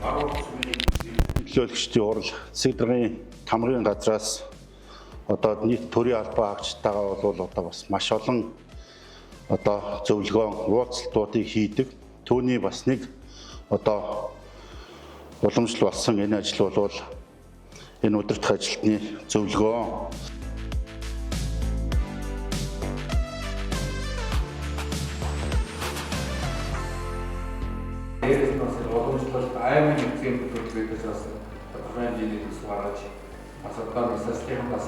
Төлөөлөгчдийн хурал засаг даргын тамгын газраас одоо нийт төрийн албан агчтайгаа бол одоо бас маш олон одоо зөвлөгөөн уулзалтуудыг хийдэг. Түүний бас нэг одоо уламжлал болсон энэ ажил бол энэ удирдах ажилтны зөвлөгөөн. Дээрээс нь бас уламжлал аймаг нэгэн төлөвлөгөөс бас тодорхой хэмжээний төсөв гаргаж бас одоо мясалчлалын бас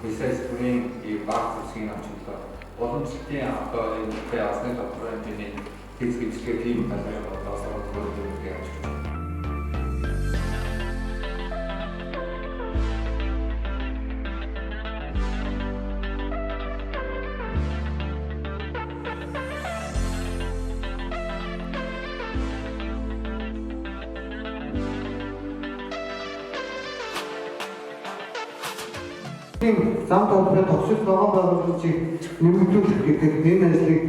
мясалчлалын баг зүсгийн авчиглаа уламжлалтын одоо энэ ясны тодорхой хэмжээний хэсэгчлэг тийм талаар одоо зөвлөгөө явуулж байна. Зам толгойд тогшил ногоон байгууламжийг нэмэгдүүлэх гэдэг энэ ажлыг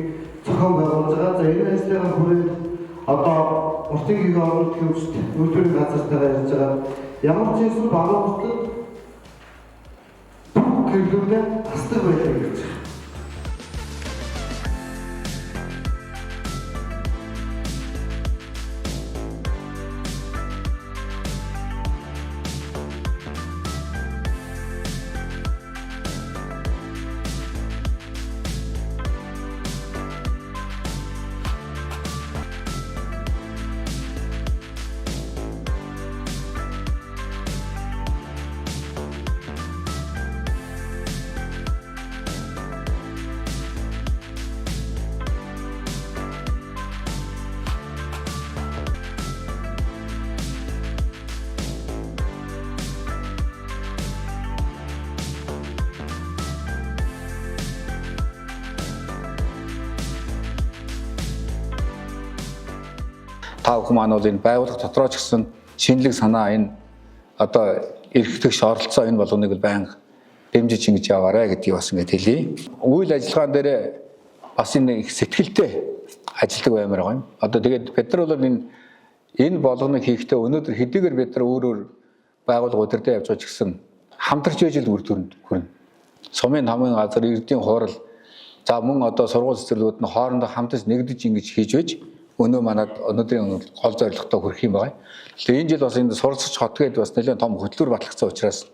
зохион байгуулж байгаа. За энэ ажлын хүрээнд одоо уртын гиг оролт хэмжээнд үйлдвэрийн газартайгаа ярьж байгаа. Ямар ч зүйл байгуулалтад гэрлүүдэд хасдаг байдаг гэж байна. Та бүхэн маань бол энэ байгууллага дотроо ч гэсэн шинэлэг санаа энэ одоо эрхлэгч оролцоо энэ болгоныг байнга дэмжиж ингэж яваарэ гэдгийг бас ингэж хэлье. Үйл ажиллагаан дээр бас энэ их сэтгэлтэй ажилладаг баймаар байгаа юм. Одоо тэгээд бид нар бол энэ болгоныг хийхдээ өнөөдөр хэдийгээр бид нар өөрөөр байгууллага удирдах явж байгаа ч гэсэн хамтарч ижил үр дүнд хүрнэ. Сумын хамгийн газар эрдийн хурал за мөн одоо сургууль цэцэрлэгүүд нь хоорондоо хамтарч нэгдэж ингэж хийж байж өнөө манад өнөөдрийн гол зорилготой хүрэх юм байна. Тэгэхээр энэ жил бас энэ суралцах хот гэдэг бас нэлээд том хөтлөөр батлагдсан учраас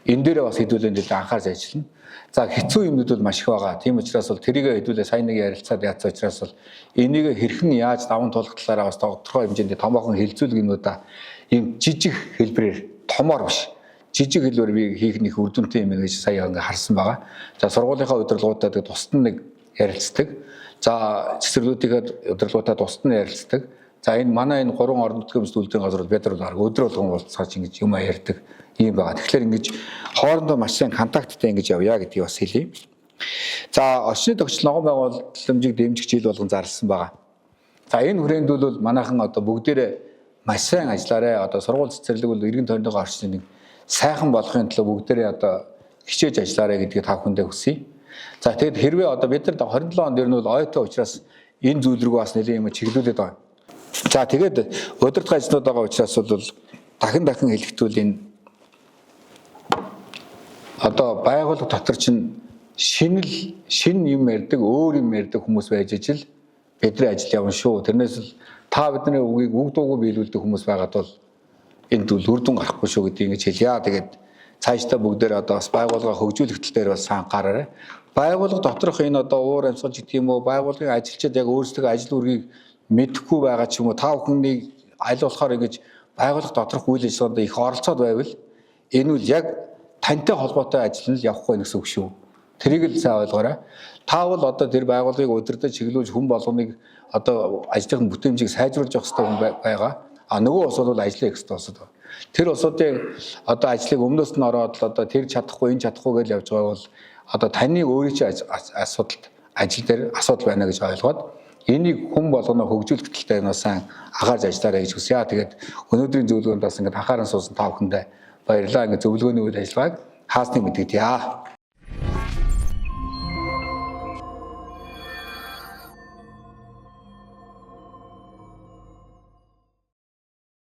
энэ дээрээ бас хэдүүлэн нэлээд анхаарч ажиллана. За хэцүү юмнууд бол маш их байгаа. Тийм учраас бол тэрийг хэдүүлээ сайн нэг ярилцаад яатсан учраас бол энийг хэрхэн яаж даван туулах талаараа бас тодорхой хэмжээнд томоохон хэлцүүлэг юмудаа ийм жижиг хэлбэрээр томоор биш жижиг хэлбэр би хийх нэг үр дүнтэй юм гэж сая ингээ харсан байгаа. За сургуулийнхаа удирдлагуудад тусад нэг ярилцдаг. За цэцэрлэгүүдийн удирдлагуудад тусад нь ярилцдаг. За энэ манай энэ 3 орон нутгийн өмсөлт үйлдвэрийн газар бол бид нар арга өдөр болгон уулзаж ингэж юм ярьдаг юм байгаа. Тэгэхээр ингэж хоорондоо маш сайн контакттай ингэж явъя гэдгийг бас хэлье. За очны тогтчл ногоон байгууламжийг дэмжих жил болгон зарласан байгаа. За энэ хүрээнд бол манайхан одоо бүгдээрээ маш сайн ажиллаарэ. Одоо сургууль цэцэрлэг бол иргэн тойрныхоо орчныг нэг сайхан болохын тулд бүгдээрээ одоо хичээж ажиллаарэ гэдгийг та бүхэндээ хүсье. За тэгэд хэрвээ одоо бид нар 27 онд ер нь бол ойтой учраас энэ зүйл рүү бас нэлээд юм чиглүүлээд байгаа. За тэгээд удирдах ажлууд байгаа учраас бол дахин хэлэхдээ энэ одоо байгууллага дотор чинь шинэ юм ярьдаг, өөр юм ярьдаг хүмүүс байж ижил бидний ажил явна шүү. Тэрнээс л та бидний үгийг үг дуугүй биелүүлдэг хүмүүс байгаад бол энд үр дүн гарахгүй шүү гэдгийг ингэж хэлье. Тэгээд цаашдаа бүгдээр одоо бас байгууллага хөгжүүлэх тал дээр бас анхаараарай. Байгууллага доторх энэ одоо уур амьсгал гэдэг юм уу, байгууллагын ажилчид яг өөрсдөө ажил үргийг мэдэхгүй байгаа ч юм уу, та бүхний аль болохоор ингэж байгууллага доторх үйл ажиллагаанд их оролцоод байвал энэ үл яг тантай холбоотой ажил нь явахгүй гэсэн үг шүү. Тэрийг л сайн ойлгоорой. Та бол одоо тэр байгууллагыг удирдах чиглүүлж хүн болгоныг одоо ажлын бүтээмжийг сайжруулж явах хэрэгтэй хүн байгаа. А нөгөө улс бол ажиллах хэрэгтэй улсууд байна. Тэр улсуудын одоо ажлыг өмнөөс нь ороод л одоо тэр чадахгүй энэ чадахгүй гэж явж байгаа бол одоо таны өөрийн чинь асуудалд ажил дээр асуудал байна гэж ойлгоод энийг хүн болгоно хөгжүүлэх талтай нь сайн агаарж ажиллаарай гэж хүсье. Тэгээд өнөөдрийн зөвлөгөөнд бас ингээд анхааран суусан та бүхэндээ баярлалаа. Ингээд зөвлөгөөний үйл ажиллагааг хаасныг мэдгийе.